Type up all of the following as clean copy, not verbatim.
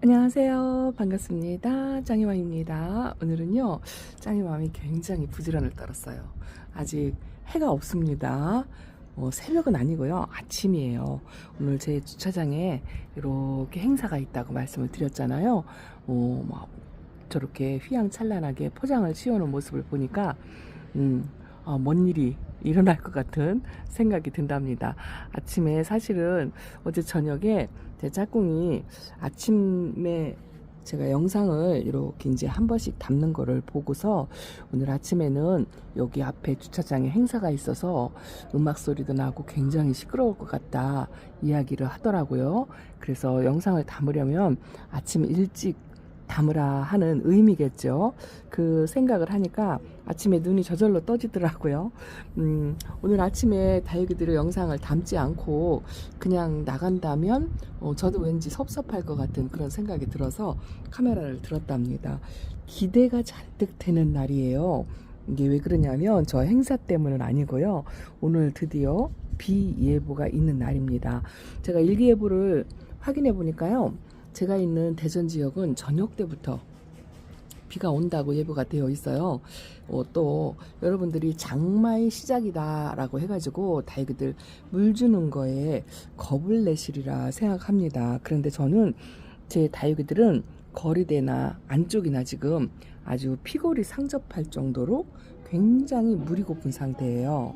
안녕하세요. 반갑습니다. 짱이맘입니다. 오늘은요, 짱이맘이 굉장히 부지런을 떨었어요. 아직 해가 없습니다. 새벽은 아니고요, 아침이에요. 오늘 제 주차장에 이렇게 행사가 있다고 말씀을 드렸잖아요. 막 저렇게 휘황찬란하게 포장을 씌워놓은 모습을 보니까 뭔 일이 일어날 것 같은 생각이 든답니다. 아침에 사실은 어제 저녁에 제 짝꿍이 아침에 제가 영상을 이렇게 이제 한 번씩 담는 거를 보고서 오늘 아침에는 여기 앞에 주차장에 행사가 있어서 음악 소리도 나고 굉장히 시끄러울 것 같다 이야기를 하더라고요. 그래서 영상을 담으려면 아침 일찍 담으라 하는 의미겠죠. 그 생각을 하니까 아침에 눈이 저절로 떠지더라고요. 오늘 아침에 다육이들의 영상을 담지 않고 그냥 나간다면 저도 왠지 섭섭할 것 같은 그런 생각이 들어서 카메라를 들었답니다. 기대가 잔뜩 되는 날이에요. 이게 왜 그러냐면 저 행사 때문은 아니고요. 오늘 드디어 비 예보가 있는 날입니다. 제가 일기예보를 확인해 보니까요. 제가 있는 대전 지역은 저녁 때부터 비가 온다고 예보가 되어 있어요. 또 여러분들이 장마의 시작이다라고 해가지고 다육이들 물 주는 거에 겁을 내시리라 생각합니다. 그런데 저는 제 다육이들은 거리대나 안쪽이나 지금 아주 피골이 상접할 정도로 굉장히 물이 고픈 상태예요.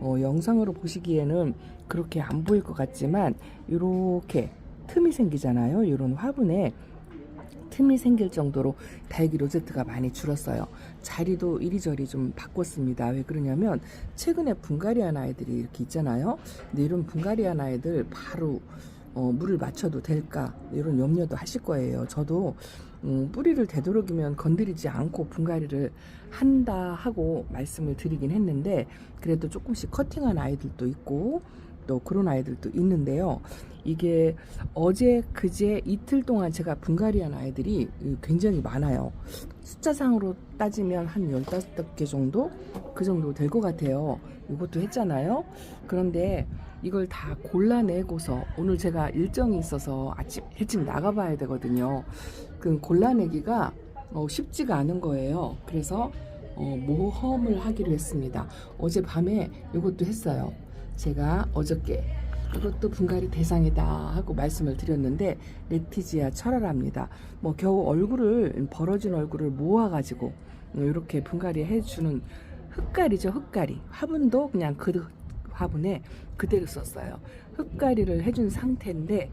영상으로 보시기에는 그렇게 안 보일 것 같지만 이렇게 틈이 생기잖아요. 이런 화분에 틈이 생길 정도로 다육이 로제트가 많이 줄었어요. 자리도 이리저리 좀 바꿨습니다. 왜 그러냐면 최근에 분갈이한 아이들이 이렇게 있잖아요. 근데 이런 분갈이한 아이들 바로 물을 맞춰도 될까 이런 염려도 하실 거예요. 저도 뿌리를 되도록이면 건드리지 않고 분갈이를 한다 하고 말씀을 드리긴 했는데 그래도 조금씩 커팅한 아이들도 있고 또 그런 아이들도 있는데요. 이게 어제 그제 이틀 동안 제가 분갈이한 아이들이 굉장히 많아요. 숫자상으로 따지면 한 15개 정도? 그 정도 될 것 같아요. 이것도 했잖아요. 그런데 이걸 다 골라내고서 오늘 제가 일정이 있어서 아침 일찍 나가봐야 되거든요. 그 골라내기가 쉽지가 않은 거예요. 그래서 모험을 하기로 했습니다. 어젯밤에 이것도 했어요. 제가 어저께 이것도 분갈이 대상이다 하고 말씀을 드렸는데 레티지아 철화랍니다. 겨우 얼굴을 벌어진 얼굴을 모아가지고 이렇게 분갈이 해주는 흙갈이죠. 흙갈이 화분도 그냥 그 화분에 그대로 썼어요. 흙갈이를 해준 상태인데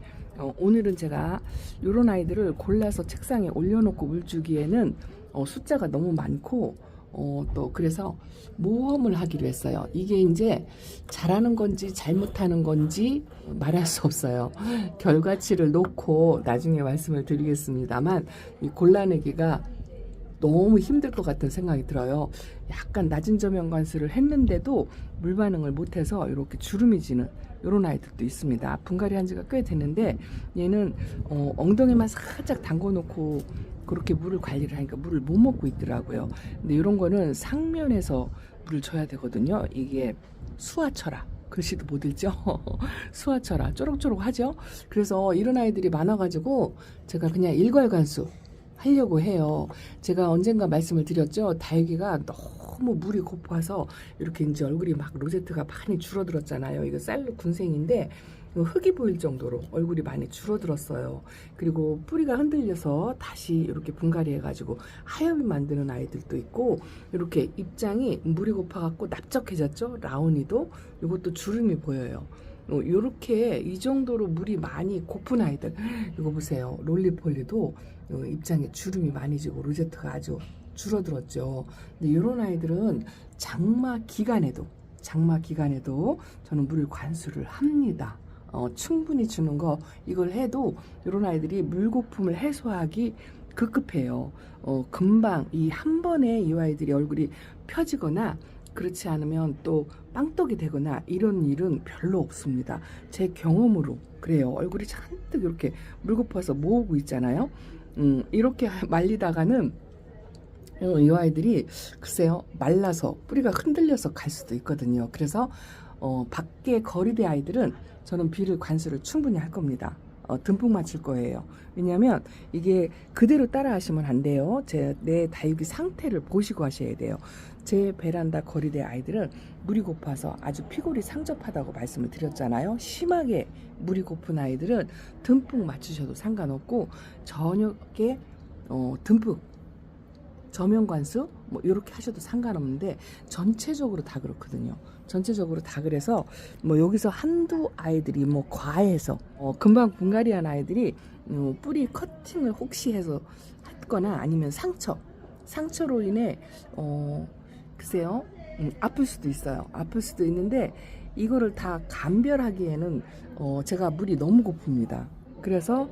오늘은 제가 이런 아이들을 골라서 책상에 올려놓고 물 주기에는 숫자가 너무 많고 또 그래서 모험을 하기로 했어요. 이게 이제 잘하는 건지 잘못하는 건지 말할 수 없어요. 결과치를 놓고 나중에 말씀을 드리겠습니다만 이 골라내기가 너무 힘들 것 같은 생각이 들어요. 약간 낮은 저면 관수를 했는데도 물 반응을 못해서 이렇게 주름이 지는 이런 아이들도 있습니다. 분갈이 한 지가 꽤 됐는데 얘는 엉덩이만 살짝 담궈 놓고 그렇게 물을 관리를 하니까 물을 못 먹고 있더라고요. 근데 이런 거는 상면에서 물을 줘야 되거든요. 이게 수화철아. 글씨도 못 읽죠? 수화철아. 쪼록쪼록 하죠? 그래서 이런 아이들이 많아가지고 제가 그냥 일괄관수 하려고 해요. 제가 언젠가 말씀을 드렸죠. 다육이가 너무 물이 고파서 이렇게 이제 얼굴이 막 로제트가 많이 줄어들었잖아요. 이거 쌀로 군생인데 흙이 보일 정도로 얼굴이 많이 줄어들었어요. 그리고 뿌리가 흔들려서 다시 이렇게 분갈이 해가지고 하염이 만드는 아이들도 있고 이렇게 입장이 물이 고파갖고 납작해졌죠. 라온이도 이것도 주름이 보여요. 요렇게 이 정도로 물이 많이 고픈 아이들 이거 보세요. 롤리폴리도 입장에 주름이 많이 지고 로제트가 아주 줄어들었죠. 근데 이런 아이들은 장마 기간에도 저는 물 관수를 합니다. 충분히 주는 거 이걸 해도 이런 아이들이 물고품을 해소하기 급급해요. 금방 이 한 번에 이 아이들이 얼굴이 펴지거나 그렇지 않으면 또 빵떡이 되거나 이런 일은 별로 없습니다. 제 경험으로 그래요. 얼굴이 잔뜩 이렇게 물고파서 모으고 있잖아요. 이렇게 말리다가는 이 아이들이 글쎄요 말라서 뿌리가 흔들려서 갈 수도 있거든요. 그래서 밖에 거리대 아이들은 저는 비를 관수를 충분히 할 겁니다. 듬뿍 맞출 거예요. 왜냐하면 이게 그대로 따라 하시면 안 돼요. 내 다육이 상태를 보시고 하셔야 돼요. 제 베란다 거리대 아이들은 물이 고파서 아주 피골이 상접하다고 말씀을 드렸잖아요. 심하게 물이 고픈 아이들은 듬뿍 맞추셔도 상관없고, 저녁에 듬뿍 저면관수 뭐 이렇게 하셔도 상관없는데, 전체적으로 다 그렇거든요. 전체적으로 다 그래서 뭐 여기서 한두 아이들이 뭐 과해서 금방 분갈이한 아이들이 뿌리 커팅을 혹시 해서 했거나, 아니면 상처로 인해 글쎄요, 아플 수도 있어요. 아플 수도 있는데, 이거를 다 감별하기에는 제가 물이 너무 고픕니다. 그래서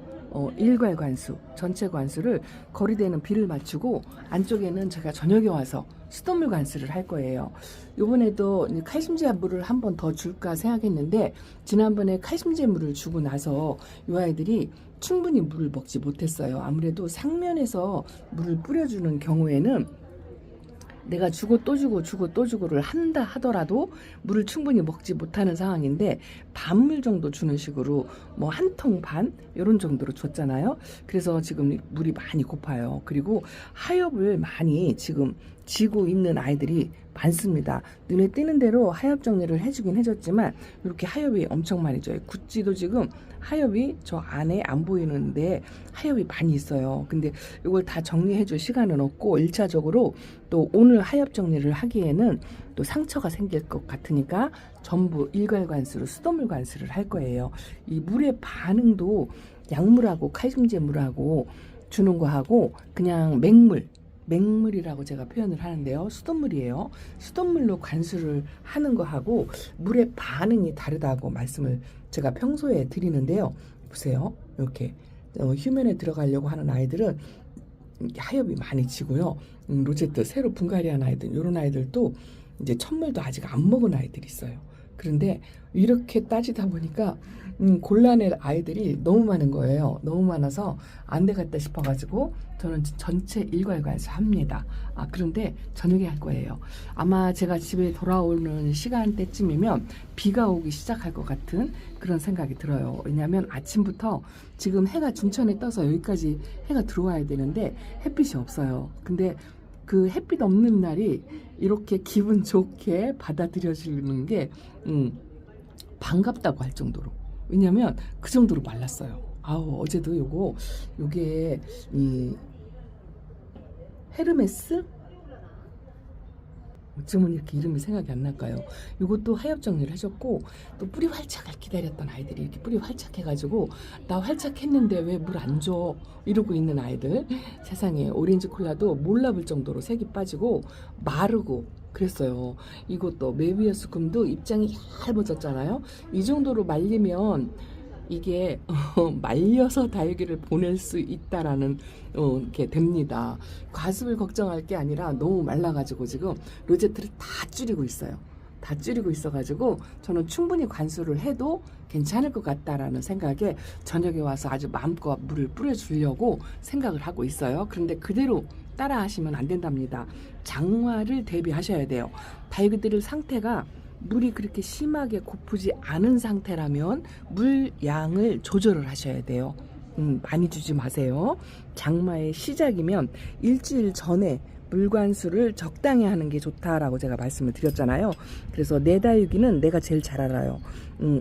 일괄 관수, 전체 관수를 거리대는 비를 맞추고, 안쪽에는 제가 저녁에 와서 수돗물 관수를 할 거예요. 이번에도 칼슘제 물을 한 번 더 줄까 생각했는데, 지난번에 칼슘제 물을 주고 나서 이 아이들이 충분히 물을 먹지 못했어요. 아무래도 상면에서 물을 뿌려주는 경우에는 내가 주고 또 주고를 한다 하더라도 물을 충분히 먹지 못하는 상황인데, 반물 정도 주는 식으로 뭐 한 통 반 이런 정도로 줬잖아요. 그래서 지금 물이 많이 고파요. 그리고 하엽을 많이 지금 지고 있는 아이들이 많습니다. 눈에 띄는 대로 하엽 정리를 해주긴 해줬지만, 이렇게 하엽이 엄청 많이 져요. 구찌도 지금 하엽이 저 안에 안 보이는데 하엽이 많이 있어요. 근데 이걸 다 정리해줄 시간은 없고, 1차적으로 또 오늘 하엽 정리를 하기에는 또 상처가 생길 것 같으니까 전부 일괄 관수로 수돗물 관수를 할 거예요. 이 물의 반응도 약물하고 칼슘제 물하고 주는 거하고 그냥 맹물이라고 제가 표현을 하는데요. 수돗물이에요. 수돗물로 관수를 하는 거하고 물의 반응이 다르다고 말씀을 제가 평소에 드리는데요. 보세요. 이렇게 휴면에 들어가려고 하는 아이들은 하엽이 많이 지고요. 로제트 새로 분갈이한 아이들, 이런 아이들도 이제 천물도 아직 안 먹은 아이들이 있어요. 그런데 이렇게 따지다 보니까 곤란의 아이들이 너무 많은 거예요. 너무 많아서 안 되겠다 싶어가지고 저는 전체 일괄 관수 합니다. 그런데 저녁에 할 거예요. 아마 제가 집에 돌아오는 시간대쯤이면 비가 오기 시작할 것 같은 그런 생각이 들어요. 왜냐하면 아침부터 지금 해가 중천에 떠서 여기까지 해가 들어와야 되는데 햇빛이 없어요. 근데 그 햇빛 없는 날이 이렇게 기분 좋게 받아들여지는 게 반갑다고 할 정도로. 왜냐면 그 정도로 말랐어요. 어제도 요게 이 헤르메스? 어쩌면 이렇게 이름이 생각이 안 날까요? 이것도 하엽 정리를 해줬고, 또 뿌리 활착을 기다렸던 아이들이 이렇게 뿌리 활착해가지고, 나 활착했는데 왜 물 안 줘? 이러고 있는 아이들. 세상에, 오렌지 콜라도 몰라볼 정도로 색이 빠지고 마르고 그랬어요. 이것도 메비우스금도 입장이 얇아졌잖아요. 이 정도로 말리면 이게 말려서 다육이를 보낼 수 있다라는 게 됩니다. 과습을 걱정할 게 아니라 너무 말라가지고 지금 로제트를 다 줄이고 있어요. 다 줄이고 있어가지고 저는 충분히 관수를 해도 괜찮을 것 같다라는 생각에 저녁에 와서 아주 마음껏 물을 뿌려주려고 생각을 하고 있어요. 그런데 그대로 따라 하시면 안 된답니다. 장마를 대비하셔야 돼요. 다육이들 상태가 물이 그렇게 심하게 고프지 않은 상태라면 물 양을 조절을 하셔야 돼요. 많이 주지 마세요. 장마의 시작이면 일주일 전에 물관수를 적당히 하는 게 좋다라고 제가 말씀을 드렸잖아요. 그래서 내 다육이는 내가 제일 잘 알아요.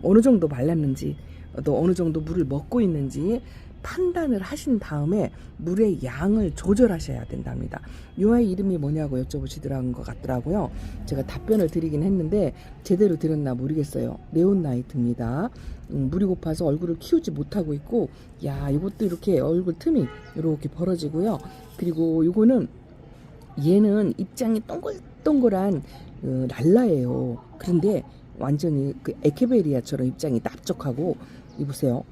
어느 정도 말랐는지, 또 어느 정도 물을 먹고 있는지 판단을 하신 다음에 물의 양을 조절하셔야 된답니다. 이 아이 이름이 뭐냐고 여쭤보시더라는 것 같더라고요. 제가 답변을 드리긴 했는데 제대로 드렸나 모르겠어요. 네온나이트입니다. 물이 고파서 얼굴을 키우지 못하고 있고, 이것도 이렇게 얼굴 틈이 이렇게 벌어지고요. 그리고 이거는 얘는 입장이 동글동글한 랄라예요. 그런데 완전히 그 에케베리아처럼 입장이 납작하고, 보세요.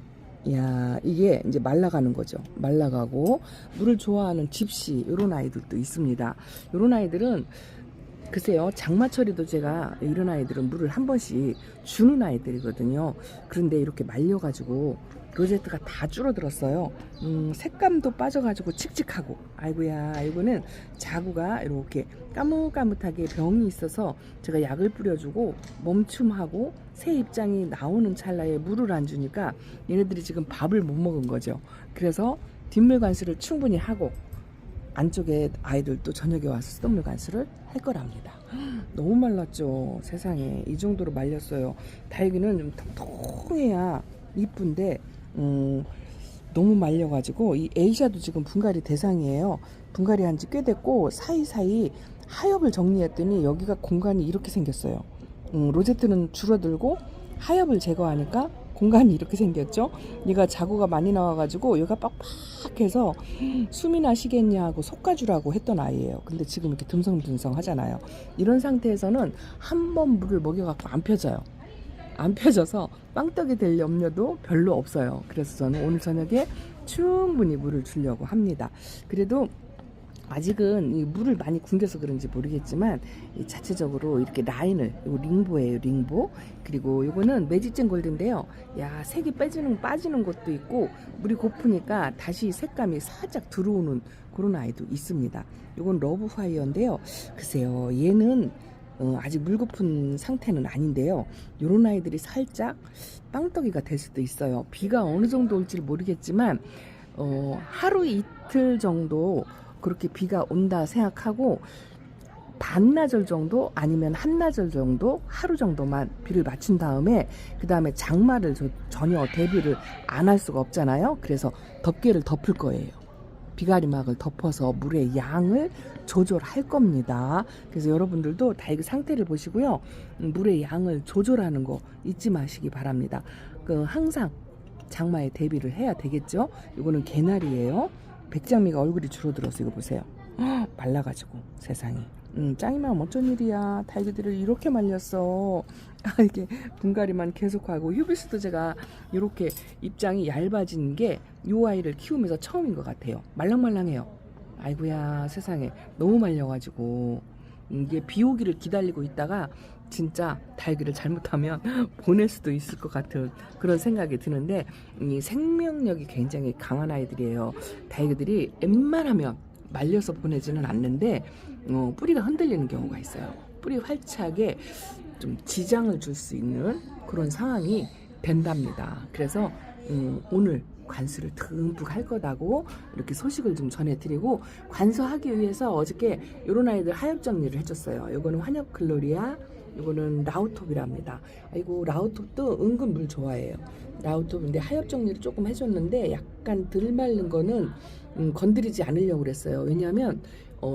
이게 이제 말라가는 거죠. 말라가고 물을 좋아하는 집시, 이런 아이들도 있습니다. 이런 아이들은 글쎄요, 장마철에도 제가 이런 아이들은 물을 한 번씩 주는 아이들이거든요. 그런데 이렇게 말려가지고 로제트가 다 줄어들었어요. 색감도 빠져가지고 칙칙하고, 아이고야, 이거는 자구가 이렇게 까뭇까뭇하게 병이 있어서 제가 약을 뿌려주고 멈춤하고 새 입장이 나오는 찰나에 물을 안 주니까 얘네들이 지금 밥을 못 먹은 거죠. 그래서 뒷물 관수를 충분히 하고 안쪽에 아이들도 저녁에 와서 수돗물 관수를 할 거랍니다. 너무 말랐죠. 세상에, 이 정도로 말렸어요. 다육이는 좀 통통해야 이쁜데 너무 말려가지고, 이 에이샤도 지금 분갈이 대상이에요. 분갈이 한 지 꽤 됐고 사이사이 하엽을 정리했더니 여기가 공간이 이렇게 생겼어요. 로제트는 줄어들고 하엽을 제거하니까 공간이 이렇게 생겼죠. 얘가 자구가 많이 나와가지고 얘가 빡빡해서 숨이나 쉬겠냐 하고 솎아주라고 했던 아이예요. 근데 지금 이렇게 듬성듬성 하잖아요. 이런 상태에서는 한 번 물을 먹여갖고 안 펴져요. 안 펴져서 빵떡이 될 염려도 별로 없어요. 그래서 저는 오늘 저녁에 충분히 물을 주려고 합니다. 그래도 아직은 이 물을 많이 굶겨서 그런지 모르겠지만 이 자체적으로 이렇게 라인을, 이거 링보예요, 링보. 그리고 이거는 매직젠 골드인데요. 야, 색이 빠지는 것도 있고 물이 고프니까 다시 색감이 살짝 들어오는 그런 아이도 있습니다. 이건 러브 파이어인데요. 글쎄요, 얘는 아직 물 고픈 상태는 아닌데요. 이런 아이들이 살짝 빵떡이가 될 수도 있어요. 비가 어느 정도 올지 모르겠지만 하루 이틀 정도 그렇게 비가 온다 생각하고 반나절 정도 아니면 한나절 정도 하루 정도만 비를 맞춘 다음에 그 다음에 장마를 전혀 대비를 안 할 수가 없잖아요. 그래서 덮개를 덮을 거예요. 비가리막을 덮어서 물의 양을 조절할 겁니다. 그래서 여러분들도 다육이 상태를 보시고요, 물의 양을 조절하는 거 잊지 마시기 바랍니다. 항상 장마에 대비를 해야 되겠죠. 이거는 개나리예요. 백장미가 얼굴이 줄어들어서 이거 보세요. 말라가지고 세상에. 짱이만 어쩐 일이야. 다육이들을 이렇게 말렸어. 이게 분갈이만 계속하고, 휴비스도 제가 이렇게 입장이 얇아진 게 이 아이를 키우면서 처음인 것 같아요. 말랑말랑해요. 아이고야, 세상에, 너무 말려가지고 이게 비 오기를 기다리고 있다가 진짜 다육이를 잘못하면 보낼 수도 있을 것 같은 그런 생각이 드는데, 이 생명력이 굉장히 강한 아이들이에요. 다육이들이 웬만하면 말려서 보내지는 않는데 뿌리가 흔들리는 경우가 있어요. 뿌리 활착에 좀 지장을 줄 수 있는 그런 상황이 된답니다. 그래서 오늘 관수를 듬뿍 할 거다고 이렇게 소식을 좀 전해드리고, 관수하기 위해서 어저께 이런 아이들 하엽 정리를 해줬어요. 이거는 환엽 글로리아, 이거는 라우톱이랍니다. 아이고, 라우톱도 은근 물 좋아해요. 라우톱인데 하엽 정리를 조금 해줬는데 약간 덜 말른 거는 건드리지 않으려고 그랬어요. 왜냐하면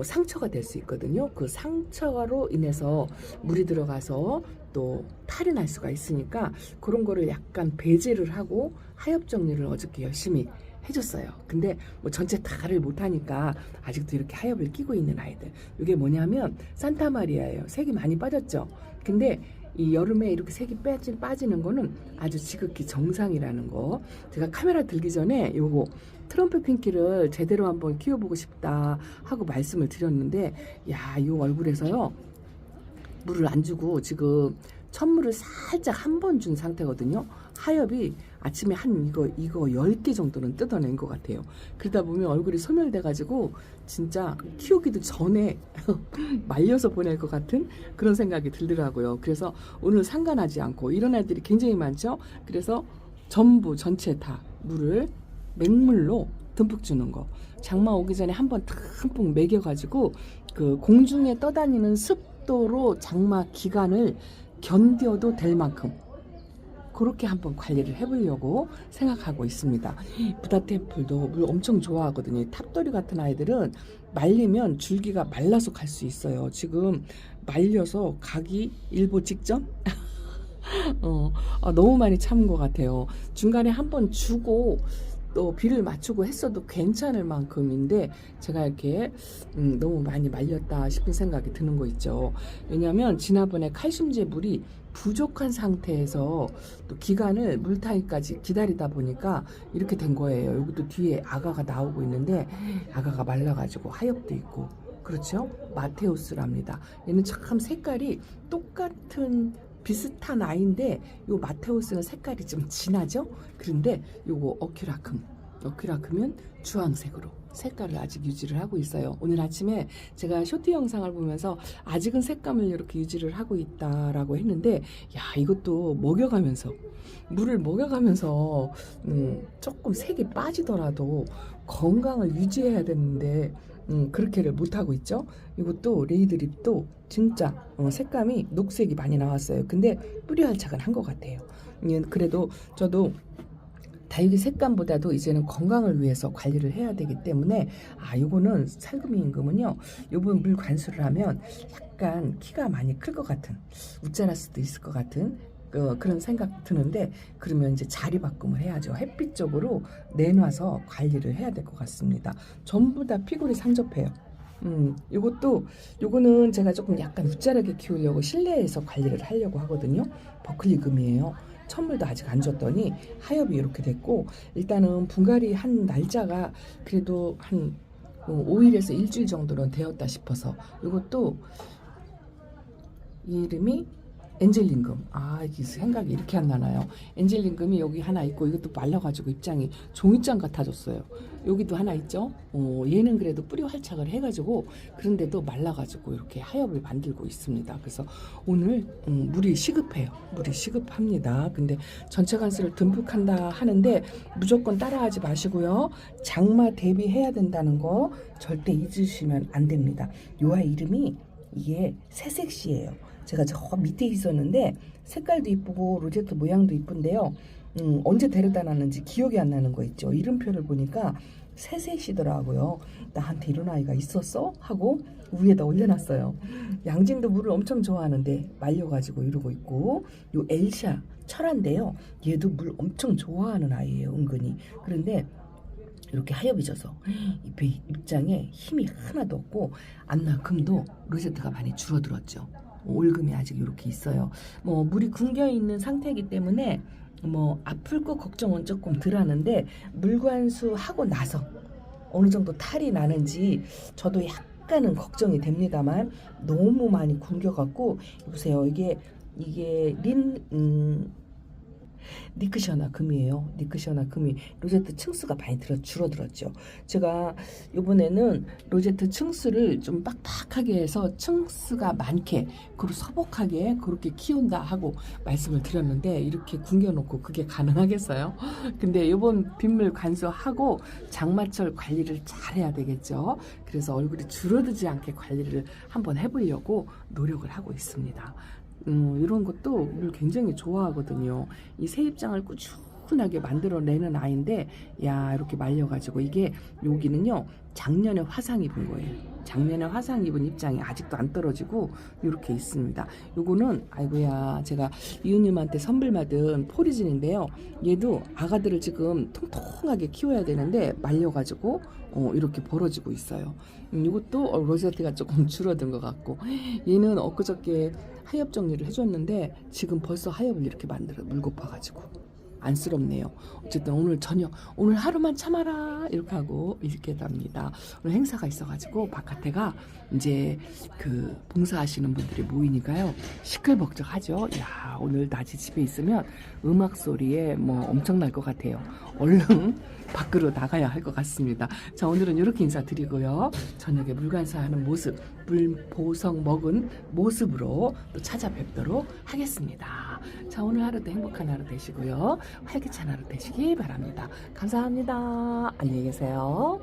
상처가 될 수 있거든요. 그 상처로 인해서 물이 들어가서 또 탈이 날 수가 있으니까 그런 거를 약간 배제를 하고 하엽 정리를 어저께 열심히 해줬어요. 근데 뭐 전체 다를 못하니까 아직도 이렇게 하엽을 끼고 있는 아이들, 이게 뭐냐면 산타마리아예요. 색이 많이 빠졌죠. 근데 이 여름에 이렇게 색이 빠지는 거는 아주 지극히 정상이라는 거. 제가 카메라 들기 전에 요거 트럼프 핑키를 제대로 한번 키워보고 싶다 하고 말씀을 드렸는데, 야, 이 얼굴에서요 물을 안 주고 지금 천물을 살짝 한 번 준 상태거든요. 하엽이 아침에 한 이거 10개 정도는 뜯어낸 것 같아요. 그러다 보면 얼굴이 소멸돼가지고 진짜 키우기도 전에 말려서 보낼 것 같은 그런 생각이 들더라고요. 그래서 오늘 상관하지 않고, 이런 애들이 굉장히 많죠. 그래서 전부 전체 다 물을 맹물로 듬뿍 주는 거. 장마 오기 전에 한번 듬뿍 먹여가지고 그 공중에 떠다니는 습도로 장마 기간을 견뎌도 될 만큼 그렇게 한번 관리를 해보려고 생각하고 있습니다. 부다템플도 물 엄청 좋아하거든요. 탑돌이 같은 아이들은 말리면 줄기가 말라서 갈 수 있어요. 지금 말려서 가기 일보 직전? 너무 많이 참은 것 같아요. 중간에 한번 주고 또 비를 맞추고 했어도 괜찮을 만큼인데 제가 이렇게 너무 많이 말렸다 싶은 생각이 드는 거 있죠. 왜냐하면 지난번에 칼슘제 물이 부족한 상태에서 또 기간을 물타기까지 기다리다 보니까 이렇게 된 거예요. 여기도 뒤에 아가가 나오고 있는데 아가가 말라가지고 하엽도 있고, 그렇죠? 마테우스랍니다. 얘는 참 색깔이 똑같은 비슷한 아이인데 요 마테우스는 색깔이 좀 진하죠? 그런데 요거 어큐라큼은 주황색으로 색깔을 아직 유지를 하고 있어요. 오늘 아침에 제가 쇼트 영상을 보면서 아직은 색감을 이렇게 유지를 하고 있다라고 했는데, 야, 이것도 물을 먹여가면서 조금 색이 빠지더라도 건강을 유지해야 되는데 그렇게를 못하고 있죠. 이것도 레이드립도 진짜 색감이 녹색이 많이 나왔어요. 근데 뿌리 활착은 한 것 같아요. 그래도 저도 다육이 색감보다도 이제는 건강을 위해서 관리를 해야 되기 때문에, 요거는 살구미 임금은요, 요번 물 관수를 하면 약간 키가 많이 클 것 같은, 웃자랄 수도 있을 것 같은 그런 생각 드는데, 그러면 이제 자리 바꿈을 해야죠. 햇빛 쪽으로 내놔서 관리를 해야 될 것 같습니다. 전부 다 피골이 상접해요. 요거는 제가 조금 약간 웃자르게 키우려고 실내에서 관리를 하려고 하거든요. 버클리금이에요. 천물도 아직 안 줬더니 하엽이 이렇게 됐고, 일단은 분갈이 한 날짜가 그래도 한 5일에서 일주일 정도는 되었다 싶어서, 이것도 이 이름이 엔젤링금. 이게 생각이 이렇게 안 나나요? 엔젤링금이 여기 하나 있고, 이것도 말라가지고 입장이 종이장 같아졌어요. 여기도 하나 있죠? 얘는 그래도 뿌리 활착을 해가지고, 그런데도 말라가지고 이렇게 하엽을 만들고 있습니다. 그래서 오늘 물이 시급해요. 물이 시급합니다. 근데 전체 관수를 듬뿍 한다 하는데 무조건 따라하지 마시고요. 장마 대비해야 된다는 거 절대 잊으시면 안 됩니다. 요 아이 이름이 이게 새색시예요. 제가 저 밑에 있었는데 색깔도 이쁘고 로제트 모양도 이쁜데요. 언제 데려다 놨는지 기억이 안 나는 거 있죠. 이름표를 보니까 새색시더라고요. 나한테 이런 아이가 있었어? 하고 위에다 올려놨어요. 양진도 물을 엄청 좋아하는데 말려가지고 이러고 있고, 요 엘샤 철한데요. 얘도 물 엄청 좋아하는 아이예요, 은근히. 그런데 이렇게 하엽이 져서 입장에 힘이 하나도 없고, 안나금도 로제트가 많이 줄어들었죠. 올금이 아직 이렇게 있어요. 물이 궁겨 있는 상태이기 때문에 아플 거 걱정은 조금 덜 하는데, 물관수 하고 나서 어느 정도 탈이 나는지 저도 약간은 걱정이 됩니다만, 너무 많이 굶겨갖고, 보세요. 이게 니크시아나 금이에요. 니크시아나 금이 로제트 층수가 많이 줄어들었죠. 제가 이번에는 로제트 층수를 좀 빡빡하게 해서 층수가 많게 그리고 서복하게 그렇게 키운다 하고 말씀을 드렸는데, 이렇게 굶겨놓고 그게 가능하겠어요? 근데 이번 빗물 관수하고 장마철 관리를 잘 해야 되겠죠. 그래서 얼굴이 줄어들지 않게 관리를 한번 해보려고 노력을 하고 있습니다. 이런 것도 물 굉장히 좋아하거든요. 이 새 입장을 꾸준하게 만들어내는 아이인데, 야, 이렇게 말려가지고, 이게 여기는요 작년에 화상 입은 거예요. 작년에 화상 입은 입장이 아직도 안 떨어지고 이렇게 있습니다. 요거는 아이고야, 제가 이웃님한테 선물 받은 포리진인데요. 얘도 아가들을 지금 통통하게 키워야 되는데 말려가지고 이렇게 벌어지고 있어요. 이것도 로제트가 조금 줄어든 것 같고, 얘는 엊그저께 하엽 정리를 해줬는데 지금 벌써 하엽을 이렇게 만들어 물고파가지고 안쓰럽네요. 어쨌든 오늘 하루만 참아라 이렇게 하고 이렇게 답니다. 오늘 행사가 있어가지고 바깥에가 이제 그 봉사하시는 분들이 모이니까요 시끌벅적하죠. 야, 오늘 낮에 집에 있으면 음악 소리에 엄청날 것 같아요. 얼른 밖으로 나가야 할 것 같습니다. 자, 오늘은 이렇게 인사드리고요. 저녁에 물관사하는 모습, 물 보석 먹은 모습으로 또 찾아뵙도록 하겠습니다. 자, 오늘 하루도 행복한 하루 되시고요. 활기찬 하루 되시기 바랍니다. 감사합니다. 안녕히 계세요.